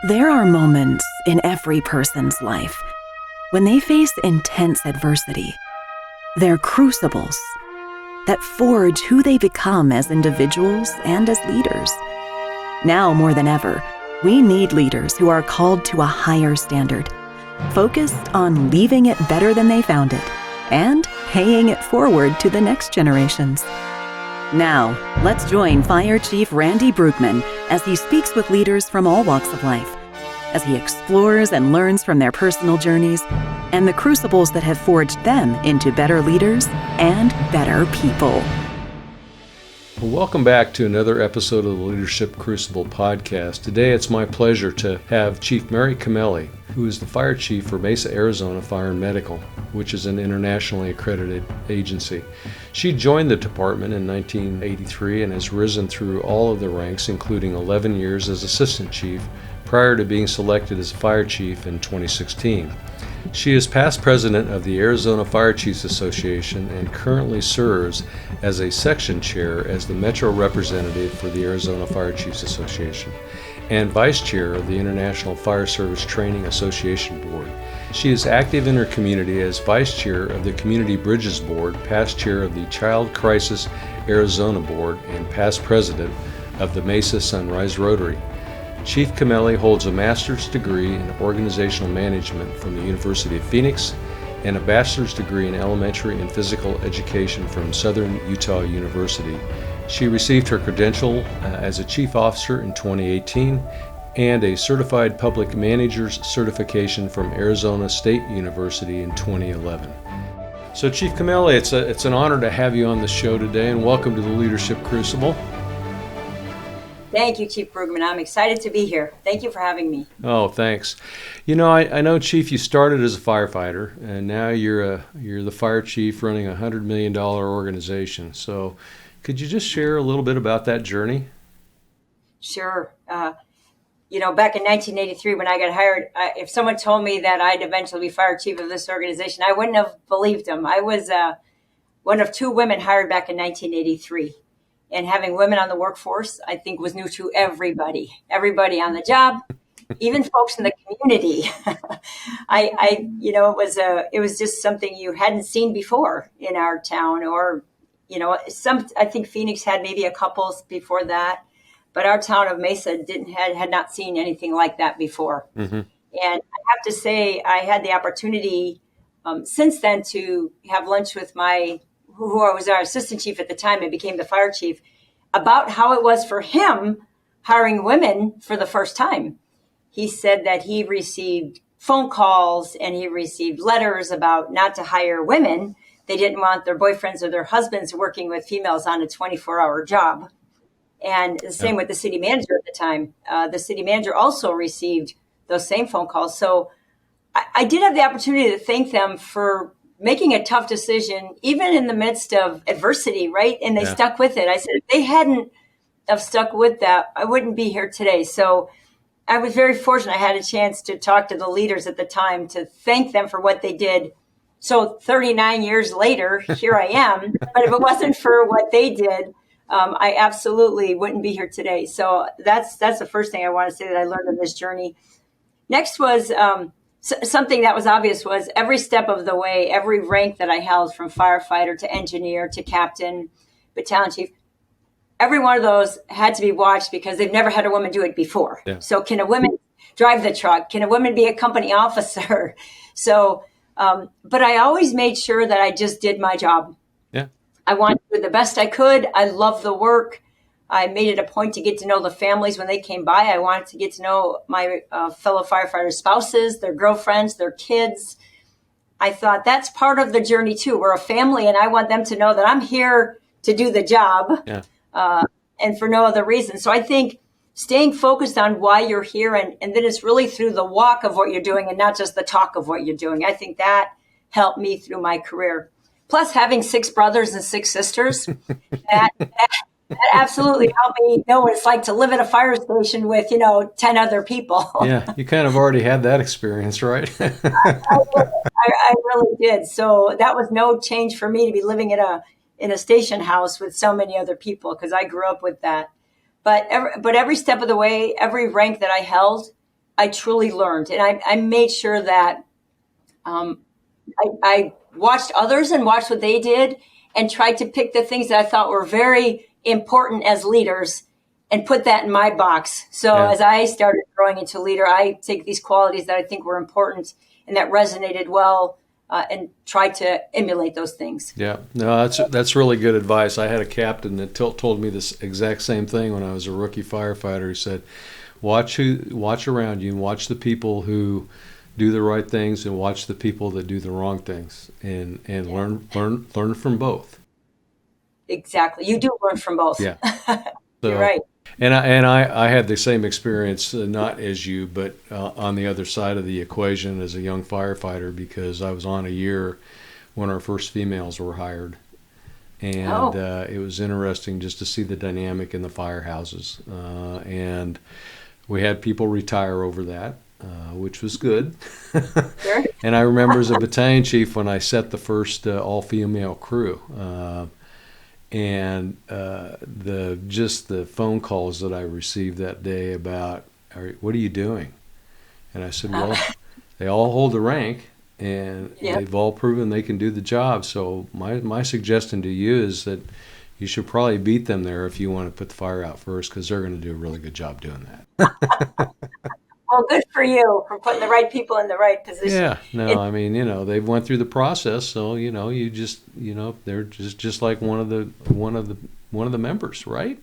There are moments in every person's life when they face intense adversity. They're crucibles that forge who they become as individuals and as leaders. Now more than ever, we need leaders who are called to a higher standard, focused on leaving it better than they found it, and paying it forward to the next generations. Now, let's join Fire Chief Randy Brugman as he speaks with leaders from all walks of life, as he explores and learns from their personal journeys and the crucibles that have forged them into better leaders and better people. Well, welcome back to another episode of the Leadership Crucible podcast. Today it's my pleasure to have Chief Mary Cameli, who is the Fire Chief for Mesa, Arizona Fire and Medical, which is an internationally accredited agency. She joined the department in 1983 and has risen through all of the ranks, including 11 years as Assistant Chief, prior to being selected as Fire Chief in 2016. She is past president of the Arizona Fire Chiefs Association and currently serves as a section chair as the Metro representative for the Arizona Fire Chiefs Association and vice chair of the International Fire Service Training Association Board. She is active in her community as vice chair of the Community Bridges Board, past chair of the Child Crisis Arizona Board, and past president of the Mesa Sunrise Rotary. Chief Cameli holds a master's degree in organizational management from the University of Phoenix and a bachelor's degree in elementary and physical education from Southern Utah University. She received her credential as a chief officer in 2018 and a certified public manager's certification from Arizona State University in 2011. So Chief Cameli, it's an honor to have you on the show today, and welcome to the Leadership Crucible. Thank you, Chief Brugman. I'm excited to be here. Thank you for having me. Oh, thanks. You know, I know, Chief, you started as a firefighter, and now you're the fire chief running a $100 million organization. So could you just share a little bit about that journey? Sure. Back in 1983 when I got hired, if someone told me that I'd eventually be fire chief of this organization, I wouldn't have believed them. I was one of two women hired back in 1983. And having women on the workforce, I think, was new to everybody on the job, even folks in the community. It was just something you hadn't seen before in our town, or, I think Phoenix had maybe a couple before that, but our town of Mesa had not seen anything like that before. Mm-hmm. And I have to say, I had the opportunity since then to have lunch with who was our assistant chief at the time and became the fire chief, about how it was for him hiring women for the first time. He said that he received phone calls and he received letters about not to hire women. They didn't want their boyfriends or their husbands working with females on a 24-hour job. And the same with the city manager at the time. The city manager also received those same phone calls. So I did have the opportunity to thank them for making a tough decision, even in the midst of adversity, right? And they stuck with it. I said, if they hadn't have stuck with that, I wouldn't be here today. So I was very fortunate. I had a chance to talk to the leaders at the time to thank them for what they did. So 39 years later, here I am. But if it wasn't for what they did, I absolutely wouldn't be here today. So that's the first thing I want to say that I learned on this journey. Next was something that was obvious was every step of the way, every rank that I held, from firefighter to engineer to captain, battalion chief, every one of those had to be watched because they've never had a woman do it before. Yeah. So can a woman drive the truck? Can a woman be a company officer? So, but I always made sure that I just did my job. Yeah. I wanted to do the best I could. I love the work. I made it a point to get to know the families when they came by. I wanted to get to know my fellow firefighter spouses, their girlfriends, their kids. I thought that's part of the journey too. We're a family, and I want them to know that I'm here to do the job, and for no other reason. So I think staying focused on why you're here, and then it's really through the walk of what you're doing and not just the talk of what you're doing. I think that helped me through my career. Plus, having 6 brothers and 6 sisters, that absolutely helped me know what it's like to live at a fire station with, 10 other people. Yeah, you kind of already had that experience, right? I really did. So that was no change for me to be living in a station house with so many other people, because I grew up with that. But every step of the way, every rank that I held, I truly learned, and I made sure that I watched others and watched what they did and tried to pick the things that I thought were very important as leaders and put that in my box. So as I started growing into leader, I take these qualities that I think were important and that resonated well and tried to emulate those things. Yeah, no, that's really good advice. I had a captain that told me this exact same thing when I was a rookie firefighter. He said, watch around you and watch the people who do the right things and watch the people that do the wrong things, and learn from both. Exactly. You do learn from both. Yeah. You're right. And I had the same experience, not as you, but on the other side of the equation as a young firefighter, because I was on a year when our first females were hired. And it was interesting just to see the dynamic in the firehouses. And we had people retire over that, which was good. Sure. And I remember as a battalion chief when I set the first all-female crew. And the phone calls that I received that day about, what are you doing? And I said, well, they all hold the rank, and they've all proven they can do the job. So my suggestion to you is that you should probably beat them there if you want to put the fire out first, because they're going to do a really good job doing that. Well, good for you for putting the right people in the right position. Yeah, no, I mean, they've went through the process, so they're just like one of the members, right?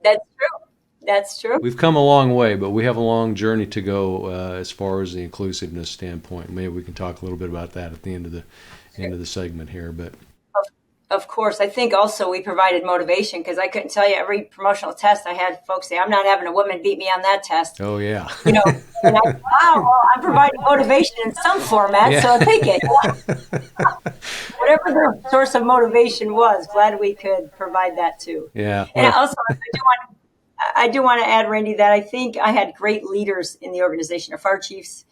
That's true. That's true. We've come a long way, but we have a long journey to go as far as the inclusiveness standpoint. Maybe we can talk a little bit about that at the end of the segment here, but. Of course. I think also we provided motivation, because I couldn't tell you, every promotional test I had folks say, I'm not having a woman beat me on that test. Oh, yeah. And I'm providing motivation in some format, so I'll take it. Whatever their source of motivation was, glad we could provide that too. Yeah. And also, I do want to add, Randy, that I think I had great leaders in the organization, our fire chiefs,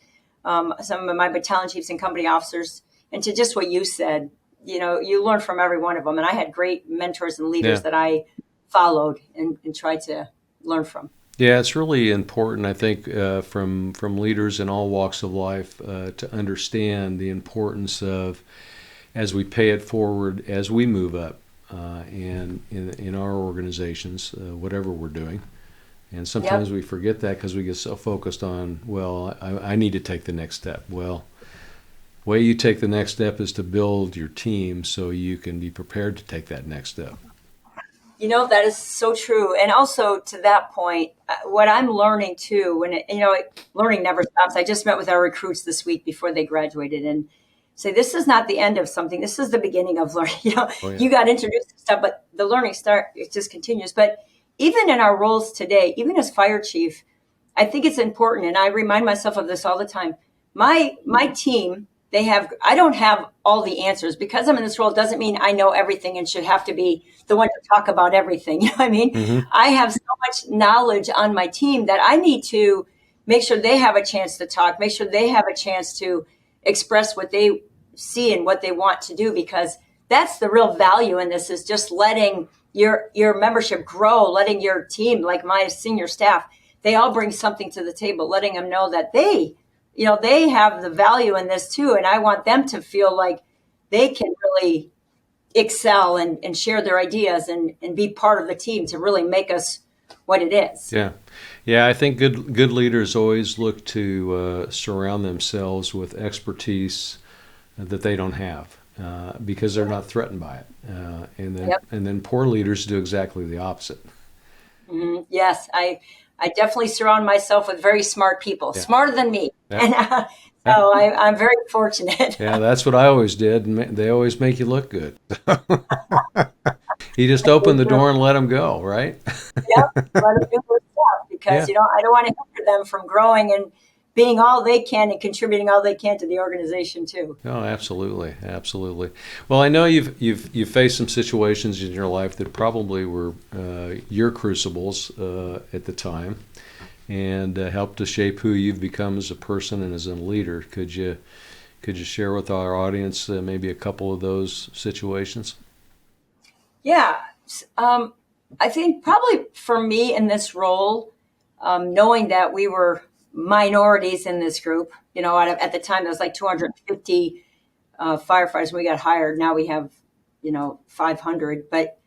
some of my battalion chiefs and company officers, and to just what you said, you learn from every one of them. And I had great mentors and leaders that I followed and tried to learn from. Yeah, it's really important, I think, from leaders in all walks of life to understand the importance of, as we pay it forward, as we move up and in our organizations, whatever we're doing. And sometimes we forget that because we get so focused on, well, I need to take the next step. Well, the way you take the next step is to build your team so you can be prepared to take that next step. That is so true. And also to that point, what I'm learning too, learning never stops. I just met with our recruits this week before they graduated and say, this is not the end of something. This is the beginning of learning. You got introduced to stuff, but the learning it just continues. But even in our roles today, even as fire chief, I think it's important. And I remind myself of this all the time. My team, I don't have all the answers. Because I'm in this role doesn't mean I know everything and should have to be the one to talk about everything. You know what I mean? Mm-hmm. I have so much knowledge on my team that I need to make sure they have a chance to talk, make sure they have a chance to express what they see and what they want to do, because that's the real value in this, is just letting your membership grow, letting your team, like my senior staff, they all bring something to the table, letting them know that they have the value in this too. And I want them to feel like they can really excel and share their ideas and be part of the team to really make us what it is. Yeah. Yeah, I think good leaders always look to surround themselves with expertise that they don't have because they're not threatened by it. And then poor leaders do exactly the opposite. Mm-hmm. Yes, I definitely surround myself with very smart people, smarter than me. Yeah. And so I'm very fortunate. Yeah, that's what I always did. And they always make you look good. You just open the door and let them go, right? Yep, let them do their stuff, because I don't want to hinder them from growing and being all they can and contributing all they can to the organization too. Oh, absolutely, absolutely. Well, I know you've faced some situations in your life that probably were your crucibles at the time, and helped to shape who you've become as a person and as a leader. Could you share with our audience maybe a couple of those situations? Yeah, I think probably for me in this role, knowing that we were minorities in this group. At the time, there was like 250 firefighters when we got hired. Now we have, 500. But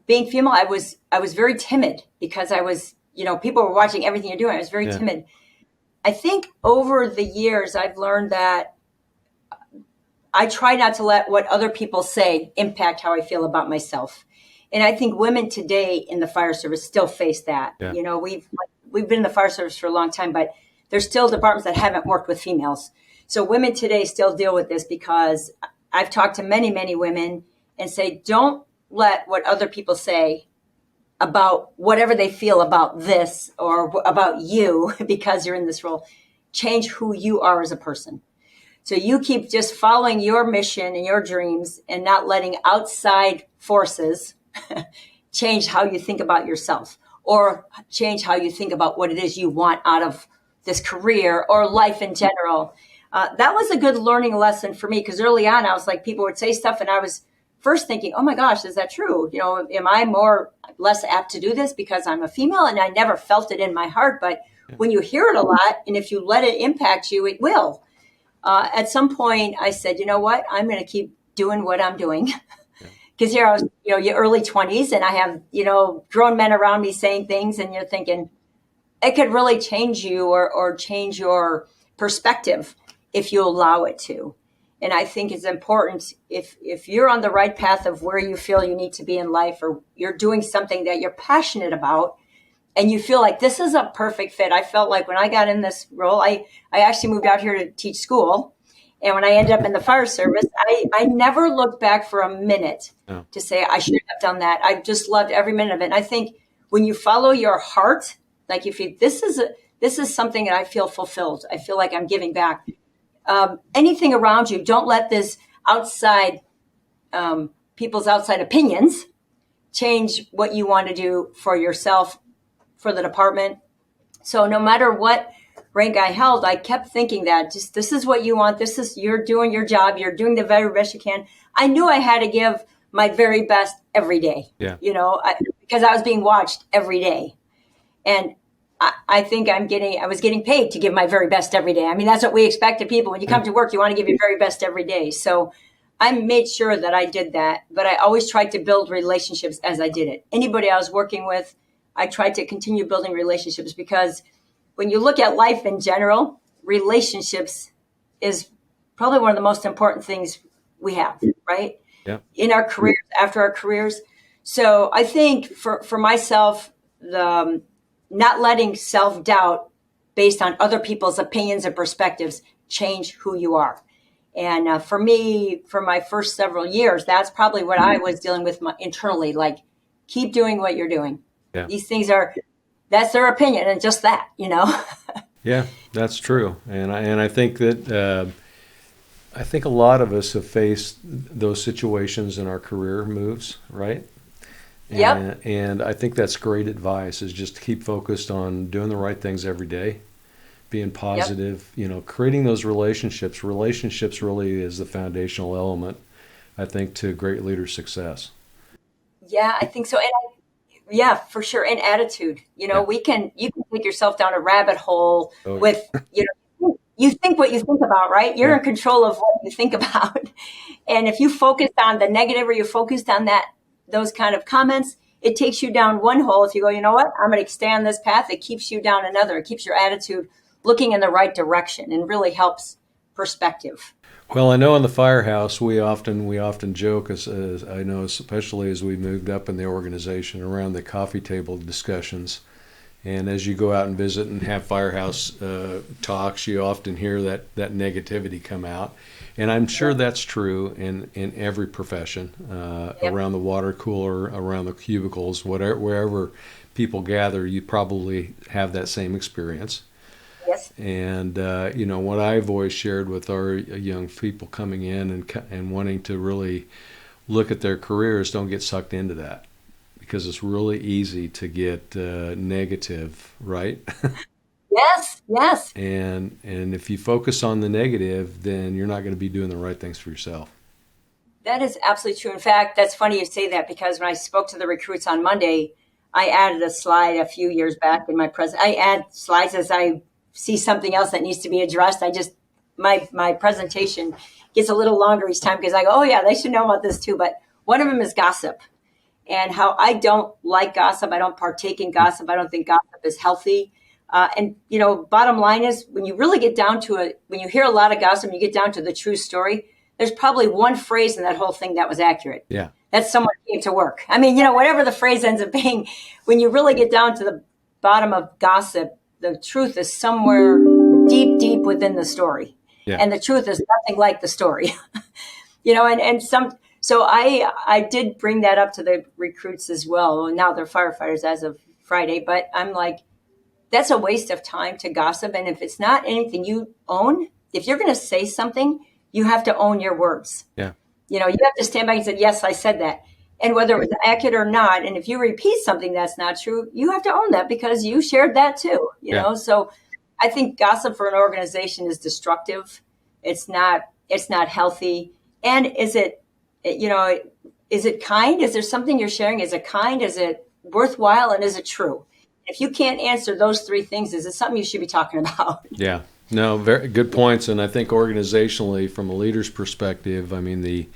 being female, I was very timid because I was, people were watching everything you're doing. I was very timid. I think over the years, I've learned that I try not to let what other people say impact how I feel about myself. And I think women today in the fire service still face that. Yeah. We've been in the fire service for a long time, but there's still departments that haven't worked with females. So women today still deal with this because I've talked to many, many women and say, don't let what other people say about whatever they feel about this or about you because you're in this role, change who you are as a person. So you keep just following your mission and your dreams and not letting outside forces change how you think about yourself or change how you think about what it is you want out of this career or life in general. That was a good learning lesson for me because early on I was like, people would say stuff and I was first thinking, oh my gosh, is that true? Am I less apt to do this because I'm a female? And I never felt it in my heart. But when you hear it a lot and if you let it impact you, it will. At some point I said, you know what, I'm going to keep doing what I'm doing. Because here I was, your early 20s and I have, grown men around me saying things and you're thinking it could really change you or change your perspective if you allow it to. And I think it's important if you're on the right path of where you feel you need to be in life or you're doing something that you're passionate about and you feel like this is a perfect fit. I felt like when I got in this role, I actually moved out here to teach school. And when I ended up in the fire service, I never looked back for a minute to say I should have done that. I just loved every minute of it. And I think when you follow your heart, like if you, this is something that I feel fulfilled. I feel like I'm giving back. Anything around you, don't let this outside, people's outside opinions change what you want to do for yourself, for the department. So no matter what rank I held, I kept thinking that just this is what you want. You're doing your job. You're doing the very best you can. I knew I had to give my very best every day, because I was being watched every day. And I think I was getting paid to give my very best every day. I mean, that's what we expect of people. When you come to work, you want to give your very best every day. So I made sure that I did that, but I always tried to build relationships as I did it. Anybody I was working with, I tried to continue building relationships because when you look at life in general, relationships is probably one of the most important things we have, right? Yeah. In our careers, after our careers. So I think for myself, not letting self-doubt based on other people's opinions and perspectives change who you are. And for me, for my first several years, that's probably what I was dealing with internally, like keep doing what you're doing. Yeah. These things that's their opinion and just that, Yeah, that's true. And I think that I think a lot of us have faced those situations in our career moves, right? Yep. And I think that's great advice is just to keep focused on doing the right things every day, being positive, creating those relationships. Relationships really is the foundational element, I think, to great leader success. Yeah, I think so. And yeah, for sure. And attitude, you can take yourself down a rabbit hole with, you think what you think about, right? You're in control of what you think about. And if you focused on the negative or you focused on those kind of comments, it takes you down one hole. If you go, you know what, I'm going to stay on this path, it keeps you down another. It keeps your attitude looking in the right direction and really helps perspective. Well, I know in the firehouse we often joke, as I know, especially as we moved up in the organization, around the coffee table discussions. And as you go out and visit and have firehouse talks, you often hear that negativity come out. And I'm sure that's true in every profession, around the water cooler, around the cubicles, wherever people gather, you probably have that same experience. Yes. And, what I've always shared with our young people coming in and wanting to really look at their careers, don't get sucked into that because it's really easy to get negative, right? Yes. And if you focus on the negative, then you're not going to be doing the right things for yourself. That is absolutely true. In fact, that's funny you say that because when I spoke to the recruits on Monday, I added a slide a few years back in my I add slides as I see something else that needs to be addressed. My presentation gets a little longer each time because I go, oh yeah, they should know about this too. But one of them is gossip, and how I don't like gossip. I don't partake in gossip. I don't think gossip is healthy. And bottom line is, when you really get down to it, when you hear a lot of gossip, and you get down to the true story, there's probably one phrase in that whole thing that was accurate. Yeah. That's someone came to work. I mean, whatever the phrase ends up being, when you really get down to the bottom of gossip, the truth is somewhere deep, deep within the story. Yeah. And the truth is nothing like the story. So I did bring that up to the recruits as well. Now they're firefighters as of Friday, but I'm like, that's a waste of time to gossip. And if it's not anything you own, if you're going to say something, you have to own your words. Yeah. You have to stand back and say, yes, I said that. And whether it was accurate or not, and if you repeat something that's not true, you have to own that because you shared that too. You know, so I think gossip for an organization is destructive. It's not healthy. And is it kind? Is there something you're sharing? Is it kind? Is it worthwhile? And is it true? If you can't answer those three things, is it something you should be talking about? Yeah. No, very good points. And I think organizationally, from a leader's perspective, I mean, the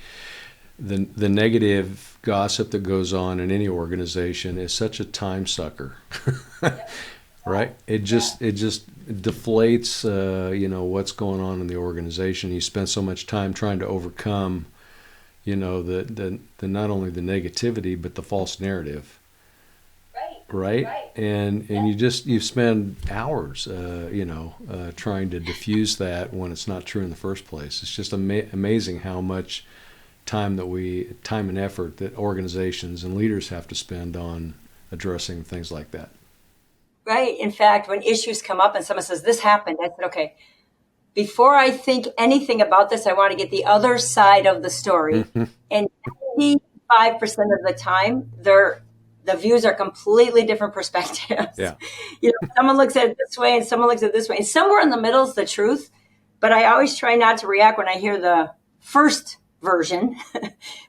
negative gossip that goes on in any organization is such a time sucker, right? It just deflates, what's going on in the organization. You spend so much time trying to overcome, the not only the negativity, but the false narrative. Right. And you spend hours, trying to diffuse that when it's not true in the first place. It's just amazing how much time and effort that organizations and leaders have to spend on addressing things like that. Right. In fact, when issues come up and someone says, this happened, I said, okay, before I think anything about this, I want to get the other side of the story. Mm-hmm. And 95% of the time, the views are completely different perspectives. Yeah. Someone looks at it this way and someone looks at it this way. And somewhere in the middle is the truth. But I always try not to react when I hear the first version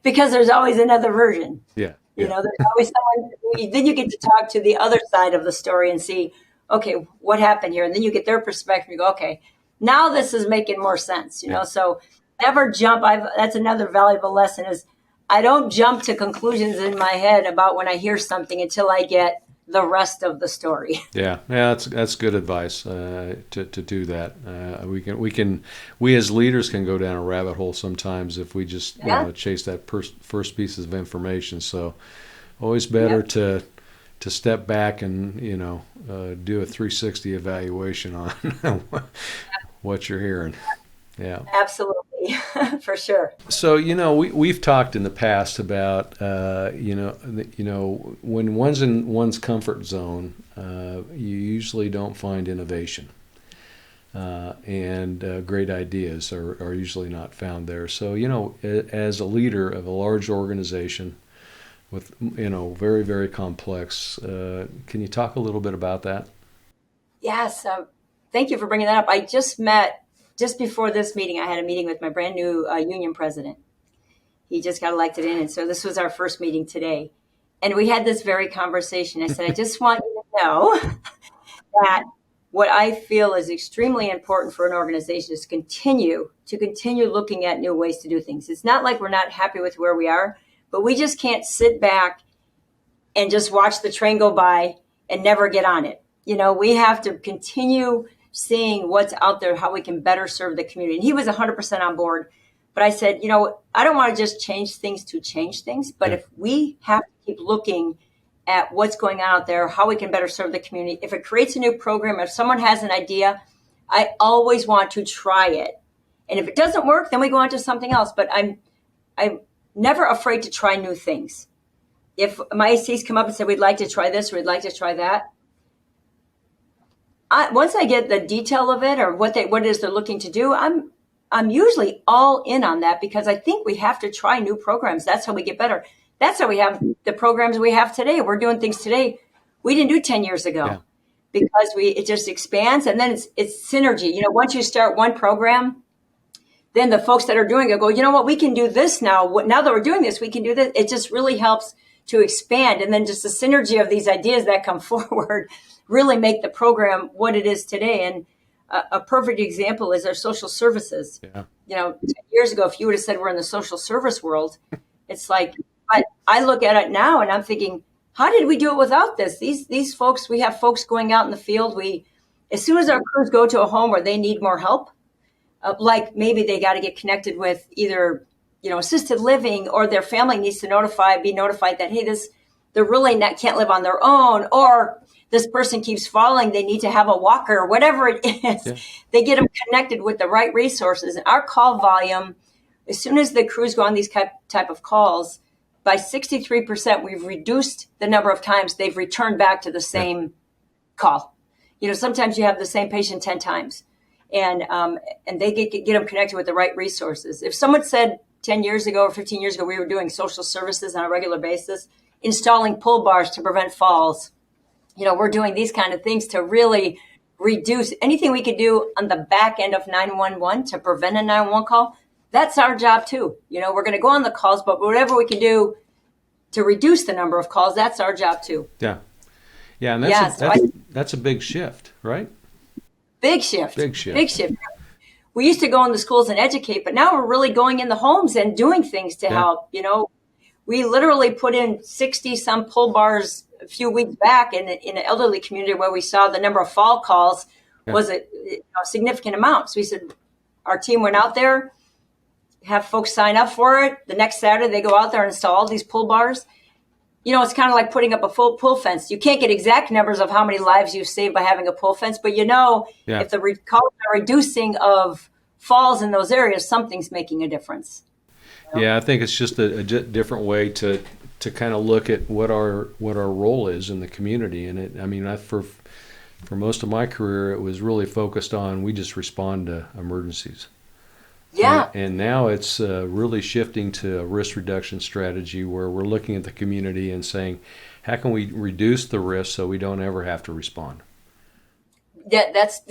because there's always another version. Yeah. There's always someone. Then you get to talk to the other side of the story and see, okay, what happened here? And then you get their perspective. You go, okay, now this is making more sense. So never jump. That's another valuable lesson is, I don't jump to conclusions in my head about when I hear something until I get the rest of the story. Yeah, that's good advice to do that. We as leaders can go down a rabbit hole sometimes if we just chase that first piece of information. So always better to step back and do a 360 evaluation on what you're hearing. Yeah, absolutely. For sure. So, we've talked in the past about, when one's in one's comfort zone, you usually don't find innovation. And great ideas are usually not found there. So, as a leader of a large organization with, very, very complex, can you talk a little bit about that? Yes. Thank you for bringing that up. Just before this meeting, I had a meeting with my brand new union president. He just got elected in. And so this was our first meeting today. And we had this very conversation. I said, I just want you to know that what I feel is extremely important for an organization is to continue looking at new ways to do things. It's not like we're not happy with where we are, but we just can't sit back and just watch the train go by and never get on it. We have to continue seeing what's out there, how we can better serve the community. And he was 100% on board. But I said, I don't want to just change things to change things. But if we have to keep looking at what's going on out there, how we can better serve the community, if it creates a new program, if someone has an idea, I always want to try it. And if it doesn't work, then we go on to something else. But I'm never afraid to try new things. If my ACs come up and say, we'd like to try this, or we'd like to try that, once I get the detail of it or what it is they're looking to do, I'm usually all in on that because I think we have to try new programs. That's how we get better. That's how we have the programs we have today. We're doing things today we didn't do 10 years ago because it just expands and then it's synergy. Once you start one program, then the folks that are doing it go, you know what, we can do this now. Now that we're doing this, we can do this. It just really helps to expand. And then just the synergy of these ideas that come forward really make the program what it is today. And a perfect example is our social services. Yeah. 10 years ago, if you would have said we're in the social service world, it's like, but I look at it now and I'm thinking, how did we do it without this? These folks, we have folks going out in the field. As soon as our crews go to a home where they need more help, like maybe they got to get connected with either, assisted living, or their family needs to be notified that, hey, they're really can't live on their own, or this person keeps falling, they need to have a walker, or whatever it is. Yeah. They get them connected with the right resources. And our call volume, as soon as the crews go on these type of calls, by 63%, we've reduced the number of times they've returned back to the same call. Sometimes you have the same patient 10 times, and they get them connected with the right resources. If someone said 10 years ago or 15 years ago, we were doing social services on a regular basis, installing pull bars to prevent falls, we're doing these kind of things to really reduce anything we could do on the back end of 911 to prevent a 911 call. That's our job too. We're going to go on the calls, but whatever we can do to reduce the number of calls, that's our job too. Yeah. Yeah. And that's a big shift, right? Big shift. We used to go in the schools and educate, but now we're really going in the homes and doing things to help. We literally put in 60 some pull bars a few weeks back in an elderly community where we saw the number of fall calls was a significant amount. So we said, our team went out there, have folks sign up for it. The next Saturday, they go out there and install all these pull bars. It's kind of like putting up a full pull fence. You can't get exact numbers of how many lives you've saved by having a pull fence, but if the calls are reducing of falls in those areas, something's making a difference. Yeah, I think it's just a different way to kind of look at what our role is in the community. And for most of my career, it was really focused on we just respond to emergencies. Yeah. And now it's really shifting to a risk reduction strategy where we're looking at the community and saying, how can we reduce the risk so we don't ever have to respond? Yeah, that's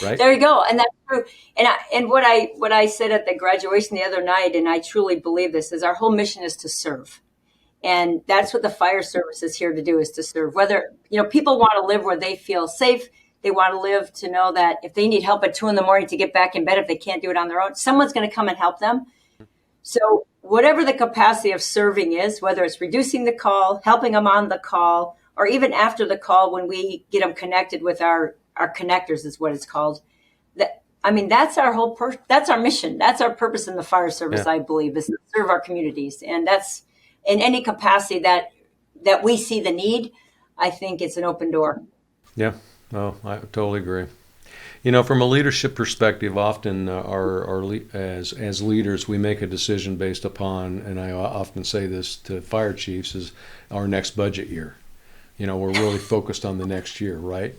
right. There you go. And that's true. And what I said at the graduation the other night, and I truly believe this, is our whole mission is to serve. And that's what the fire service is here to do, is to serve. Whether, people want to live where they feel safe. They want to live to know that if they need help at 2 a.m. to get back in bed, if they can't do it on their own, someone's going to come and help them. So whatever the capacity of serving is, whether it's reducing the call, helping them on the call, or even after the call when we get them connected with our connectors is what it's called. That's our that's our mission. That's our purpose in the fire service, I believe, is to serve our communities. And that's in any capacity that we see the need. I think it's an open door. Yeah. Oh, I totally agree. From a leadership perspective, often as leaders, we make a decision based upon, and I often say this to fire chiefs, is our next budget year. We're really focused on the next year, right?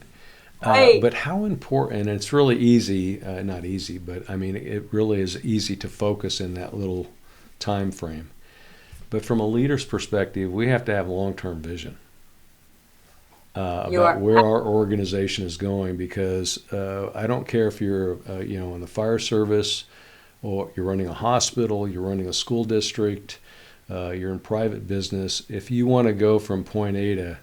Right. But how important, and it's really easy, not easy, but it really is easy to focus in that little time frame. But from a leader's perspective, we have to have long-term vision. About where our organization is going, because I don't care if you're in the fire service, or you're running a hospital, you're running a school district, you're in private business. If you want to go from point A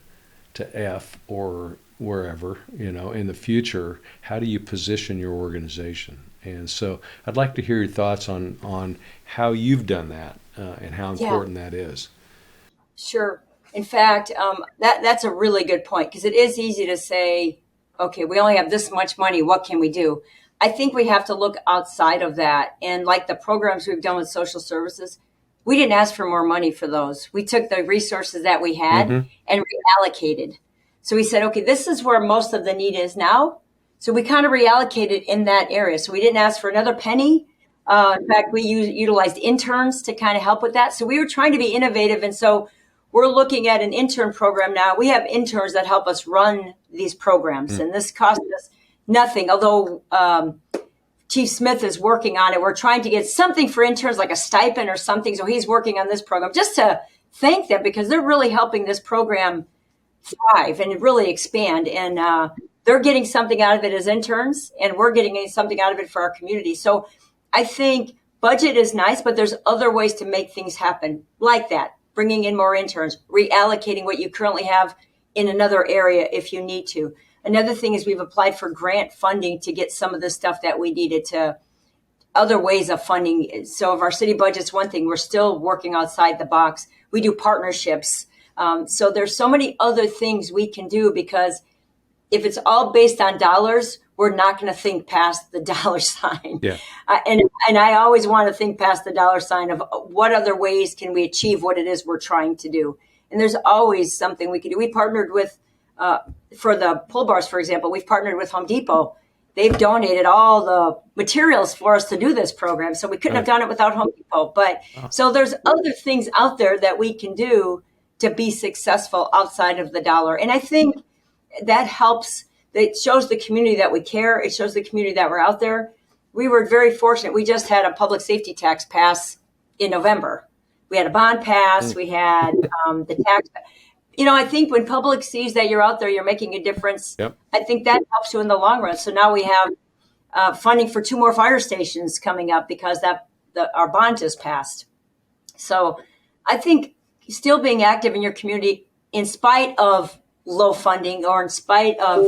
to F or wherever, in the future, how do you position your organization? And so I'd like to hear your thoughts on how you've done that and how important that is. Sure. In fact, that's a really good point, because it is easy to say, okay, we only have this much money. What can we do? I think we have to look outside of that. And like the programs we've done with social services, we didn't ask for more money for those. We took the resources that we had and reallocated. So we said, okay, this is where most of the need is now. So we kind of reallocated in that area. So we didn't ask for another penny. In fact, we utilized interns to kind of help with that. So we were trying to be innovative. And so we're looking at an intern program now. We have interns that help us run these programs, and this costs us nothing. Although Chief Smith is working on it, we're trying to get something for interns, like a stipend or something. So he's working on this program just to thank them, because they're really helping this program thrive and really expand. And they're getting something out of it as interns, and we're getting something out of it for our community. So I think budget is nice, but there's other ways to make things happen like that. bringing in more interns, reallocating what you currently have in another area if you need to. Another thing is we've applied for grant funding to get some of the stuff that we needed to other ways of funding. So if our city budget's one thing, we're still working outside the box. We do partnerships. So there's so many other things we can do, because if it's all based on dollars, we're not going to think past the dollar sign. Yeah. And I always want to think past the dollar sign of what other ways can we achieve what it is we're trying to do. And there's always something we can do. We partnered with, for the pull bars, for example, we've partnered with Home Depot. They've donated all the materials for us to do this program. So we couldn't have done it without Home Depot. But so there's other things out there that we can do to be successful outside of the dollar. And I think that helps. It shows the community that we care. It shows the community that we're out there. We were very fortunate. We just had a public safety tax pass in November. We had a bond pass. We had the tax. I think when public sees that you're out there, you're making a difference. Yep. I think that helps you in the long run. So now we have funding for 2 more fire stations coming up because our bond just passed. So I think still being active in your community, in spite of low funding or in spite of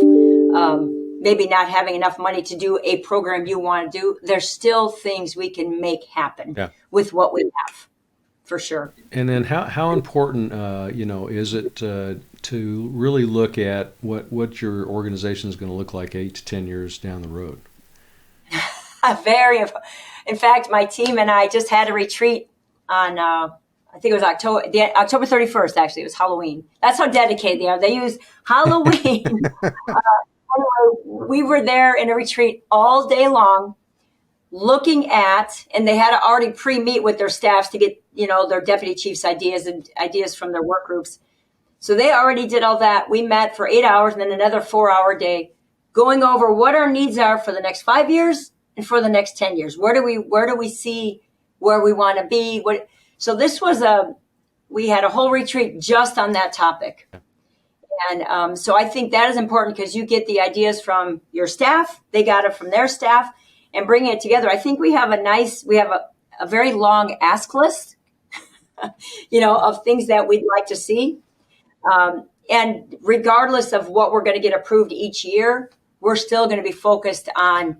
maybe not having enough money to do a program you want to do, there's still things we can make happen with what we have, for sure. And then how important, is it to really look at what your organization is going to look like 8 to 10 years down the road? In fact, my team and I just had a retreat on, I think it was October 31st, actually. It was Halloween. That's how dedicated they are. They use Halloween. We were there in a retreat all day long, looking at, and they had to already pre-meet with their staffs to get, their deputy chiefs' ideas and ideas from their work groups. So they already did all that. We met for 8 hours and then another 4-hour day, going over what our needs are for the next 5 years and for the next 10 years. Where do we see where we want to be? So this was we had a whole retreat just on that topic. And so I think that is important, because you get the ideas from your staff, they got it from their staff, and bringing it together. I think we have a very long ask list, of things that we'd like to see. And regardless of what we're going to get approved each year, we're still going to be focused on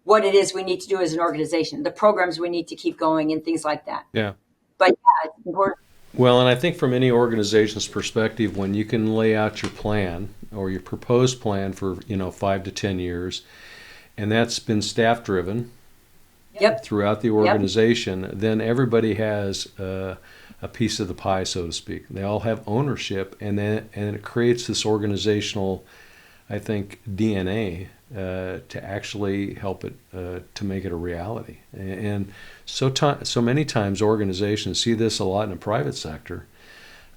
what it is we need to do as an organization, the programs we need to keep going and things like that. Yeah. But yeah, it's important. Well, and I think from any organization's perspective, when you can lay out your plan or your proposed plan for, 5 to 10 years, and that's been staff driven throughout the organization, then everybody has a piece of the pie, so to speak. They all have ownership, and it creates this organizational, I think, DNA to actually help it to make it a reality. And so many times organizations see this a lot in the private sector.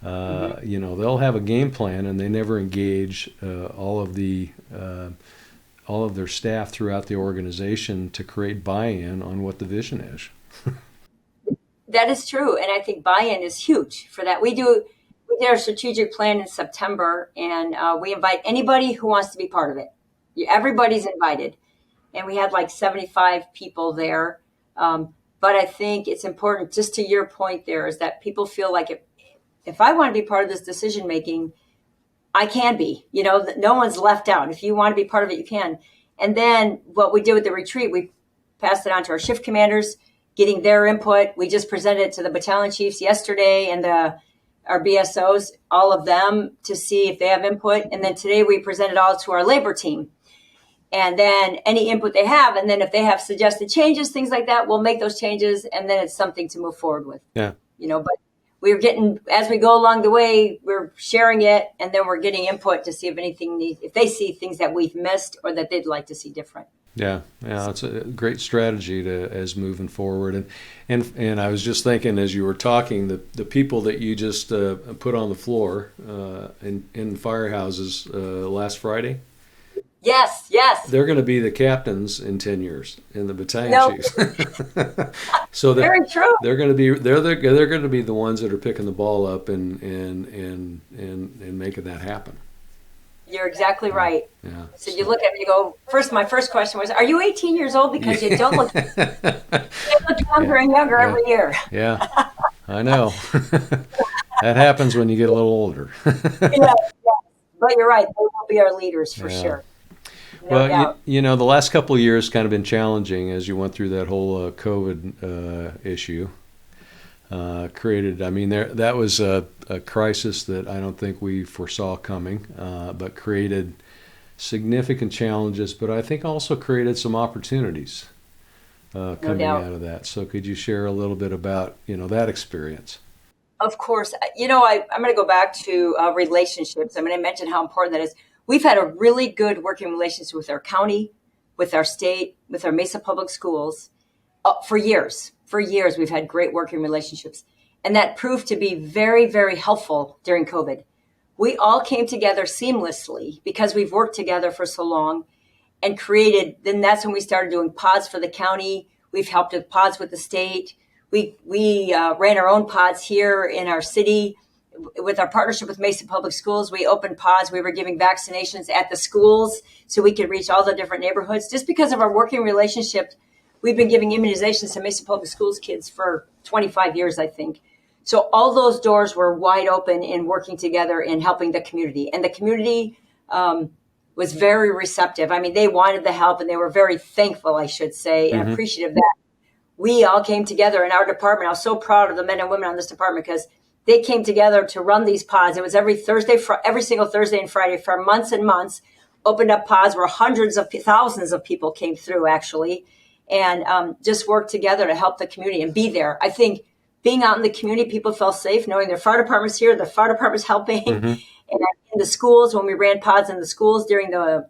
They'll have a game plan and they never engage all of their staff throughout the organization to create buy-in on what the vision is. That is true, and I think buy-in is huge for that. We did our strategic plan in September, and we invite anybody who wants to be part of it. Everybody's invited, and we had like 75 people there. But I think it's important, just to your point there, is that people feel like if I want to be part of this decision making, I can be. No one's left out. If you want to be part of it, you can. And then what we did with the retreat, we passed it on to our shift commanders, getting their input. We just presented it to the battalion chiefs yesterday and our BSOs, all of them, to see if they have input. And then today we presented all to our labor team. And then any input they have, and then if they have suggested changes, things like that, we'll make those changes, and then it's something to move forward with. Yeah. But we're getting, as we go along the way, we're sharing it, and then we're getting input to see if they see things that we've missed or that they'd like to see different. Yeah, it's a great strategy as moving forward. And I was just thinking as you were talking, the people that you just put on the floor in firehouses last Friday. Yes. They're going to be the captains in 10 years in the battalion chiefs. So very true. They're going to be the ones that are picking the ball up and making that happen. You're exactly right. Yeah. So you look at me, you go, my first question was, are you 18 years old? Because you don't look, you look younger and younger every year. Yeah, I know. That happens when you get a little older. Yeah, but you're right. They will be our leaders for Yeah. sure. No Well, doubt. the last couple of years kind of been challenging as you went through that whole COVID issue. That was a crisis that I don't think we foresaw coming, but created significant challenges, but I think also created some opportunities coming doubt. out of that. So could you share a little bit about, that experience? Of course. I'm going to go back to relationships. I mentioned how important that is. We've had a really good working relationship with our county, with our state, with our Mesa Public Schools for years. For years, we've had great working relationships. And that proved to be very, very helpful during COVID. We all came together seamlessly because we've worked together for so long and then that's when we started doing pods for the county. We've helped with pods with the state. We ran our own pods here in our city. With our partnership with Mesa Public Schools, we opened pods. We were giving vaccinations at the schools so we could reach all the different neighborhoods. Just because of our working relationship, we've been giving immunizations to Mesa Public Schools kids for 25 years, I think. So all those doors were wide open in working together and helping the community. And the community was very receptive. They wanted the help and they were very thankful, I should say, and appreciative that we all came together in our department. I was so proud of the men and women on this department because they came together to run these pods. It was every single Thursday and Friday for months and months, opened up pods where thousands of people came through actually, and just worked together to help the community and be there. I think being out in the community, people felt safe knowing their fire department's here, the fire department's helping. And in the schools, when we ran pods in the schools during the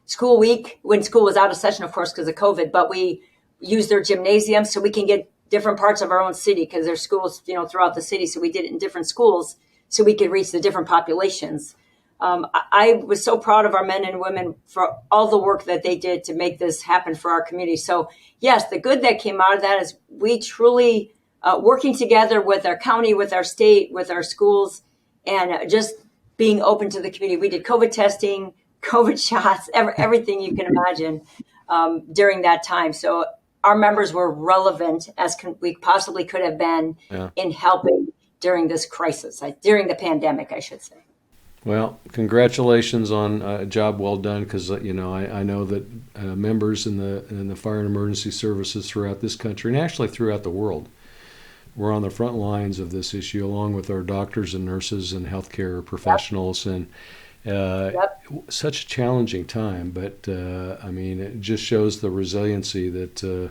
school week, when school was out of session, of course, because of COVID, but we used their gymnasium so we can get different parts of our own city because there's schools, throughout the city. So we did it in different schools so we could reach the different populations. I was so proud of our men and women for all the work that they did to make this happen for our community. So yes, the good that came out of that is we truly working together with our county, with our state, with our schools, and just being open to the community. We did COVID testing, COVID shots, everything you can imagine during that time. So our members were relevant as we possibly could have been in helping during this crisis, during the pandemic, I should say. Well, congratulations on a job well done, because I know that members in the fire and emergency services throughout this country and actually throughout the world were on the front lines of this issue, along with our doctors and nurses and healthcare professionals. And such a challenging time, but it just shows the resiliency that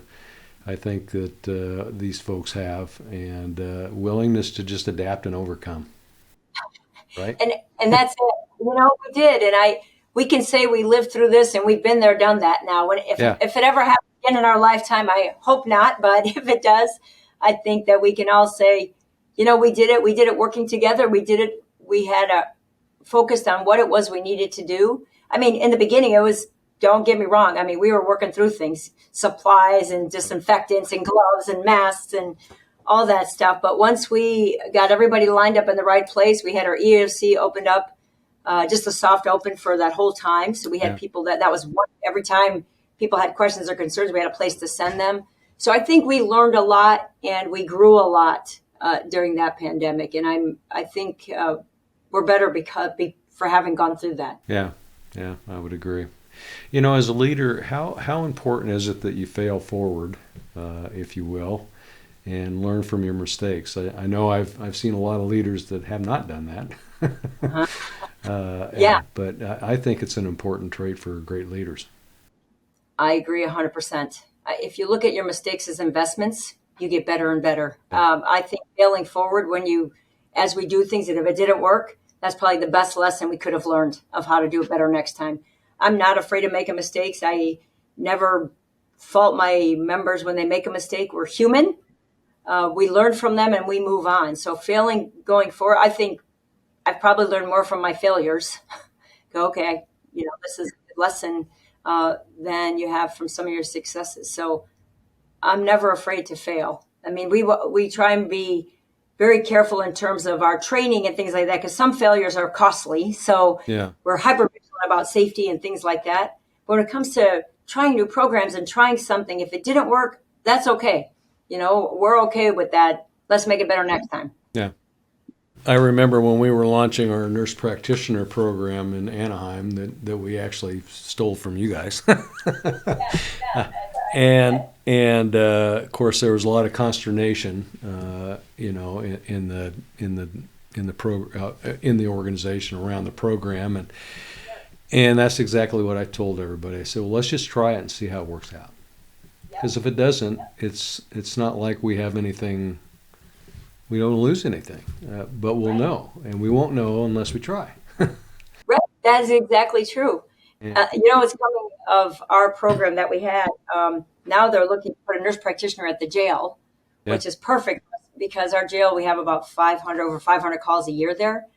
I think that these folks have, and willingness to just adapt and overcome. Right. And that's it. We did. And we can say we lived through this and we've been there, done that now. If it ever happens again in our lifetime, I hope not. But if it does, I think that we can all say, we did it. We did it working together. We did it. We had focused on what it was we needed to do. In the beginning, it was, don't get me wrong. We were working through things, supplies and disinfectants and gloves and masks and all that stuff. But once we got everybody lined up in the right place, we had our EFC opened up, just a soft open for that whole time. So we had people that was one, every time people had questions or concerns, we had a place to send them. So I think we learned a lot and we grew a lot during that pandemic. And I think we're better for having gone through that. Yeah, I would agree. As a leader, how important is it that you fail forward, if you will, and learn from your mistakes? I know I've seen a lot of leaders that have not done that. But I think it's an important trait for great leaders. I agree 100%. If you look at your mistakes as investments, you get better and better. I think failing forward as we do things, and if it didn't work, that's probably the best lesson we could have learned of how to do it better next time. I'm not afraid of making mistakes. I never fault my members when they make a mistake. We're human. We learn from them and we move on. So failing going forward, I think I've probably learned more from my failures. Okay, this is a lesson than you have from some of your successes. So I'm never afraid to fail. We try and be very careful in terms of our training and things like that, because some failures are costly. So we're hyper vigilant about safety and things like that. But when it comes to trying new programs and trying something, if it didn't work, that's okay. We're okay with that. Let's make it better next time. Yeah. I remember when we were launching our nurse practitioner program in Anaheim that we actually stole from you guys. And of course there was a lot of consternation, in the organization around the program, and that's exactly what I told everybody. I said, well, let's just try it and see how it works out. Because if it doesn't, it's not like we have anything. We don't lose anything, but we'll know, and we won't know unless we try. Right, that is exactly true. Yeah. It's coming of our program that we had. Now they're looking to put a nurse practitioner at the jail, which is perfect because our jail, we have about over 500 calls a year there.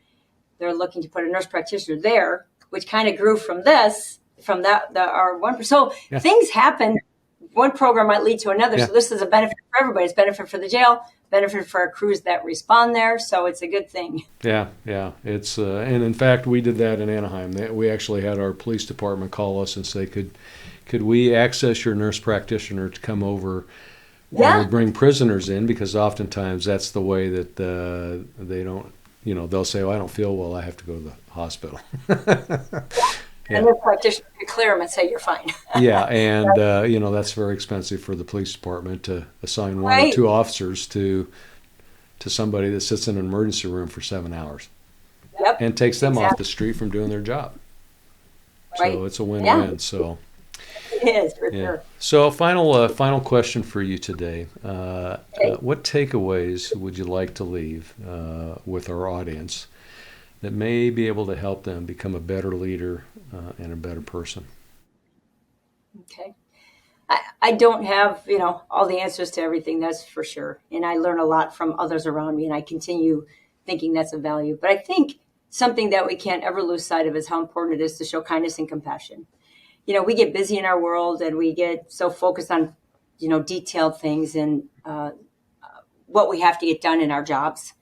They're looking to put a nurse practitioner there, which kind of grew from our one. So things happen. One program might lead to another. Yeah. So this is a benefit for everybody. It's benefit for the jail, benefit for our crews that respond there. So it's a good thing. Yeah. It's and in fact, we did that in Anaheim. We actually had our police department call us and say, could we access your nurse practitioner to come over when we bring prisoners in? Because oftentimes that's the way that they don't, they'll say, I don't feel well, I have to go to the hospital. And the practitioner could clear them and say, you're fine. Yeah, and that's very expensive for the police department to assign one or two officers to somebody that sits in an emergency room for 7 hours. Yep. And takes them off the street from doing their job. Right. So it's a win-win. Yeah. So it is, for sure. So final question for you today. What takeaways would you like to leave with our audience that may be able to help them become a better leader and a better person? Okay. I don't have, all the answers to everything, that's for sure. And I learn a lot from others around me, and I continue thinking that's a value. But I think something that we can't ever lose sight of is how important it is to show kindness and compassion. We get busy in our world, and we get so focused on, detailed things and what we have to get done in our jobs.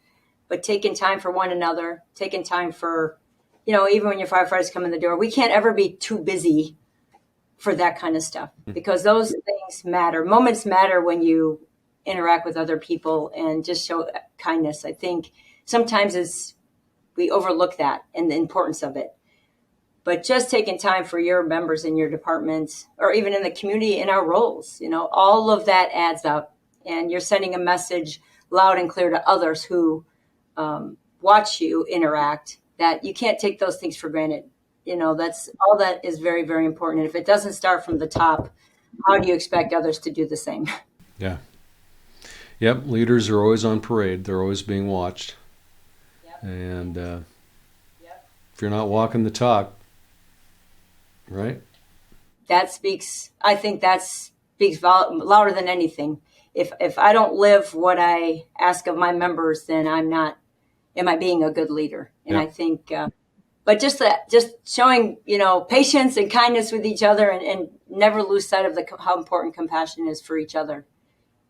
But taking time for one another, taking time for, even when your firefighters come in the door, we can't ever be too busy for that kind of stuff, because those things matter. Moments matter when you interact with other people and just show kindness. I think sometimes we overlook that and the importance of it. But just taking time for your members in your department, or even in the community, in our roles, all of that adds up. And you're sending a message loud and clear to others who watch you interact, that you can't take those things for granted. That's all that is very, very important. And if it doesn't start from the top, how do you expect others to do the same? Yeah. Yep. Leaders are always on parade. They're always being watched. Yep. And if you're not walking the talk, right? I think that speaks louder than anything. If I don't live what I ask of my members, then am I being a good leader? And I think, but just showing, patience and kindness with each other, and never lose sight of how important compassion is for each other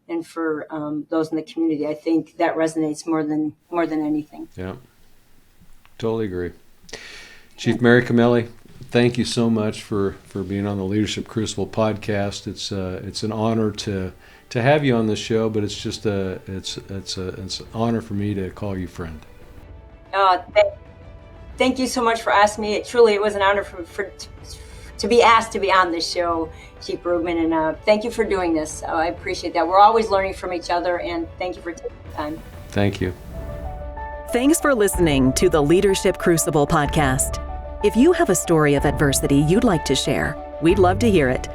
and for those in the community. I think that resonates more than anything. Yeah, totally agree. Chief Mary Cameli, thank you so much for being on the Leadership Crucible podcast. It's an honor to have you on this show, but it's just it's an honor for me to call you friend. Thank you so much for asking me. It was an honor to be asked to be on this show, Chief Brugman, and thank you for doing this. I appreciate that. We're always learning from each other, and thank you for taking the time. Thank you. Thanks for listening to the Leadership Crucible podcast. If you have a story of adversity you'd like to share, we'd love to hear it.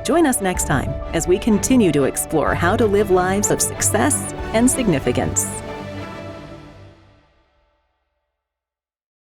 Join us next time as we continue to explore how to live lives of success and significance.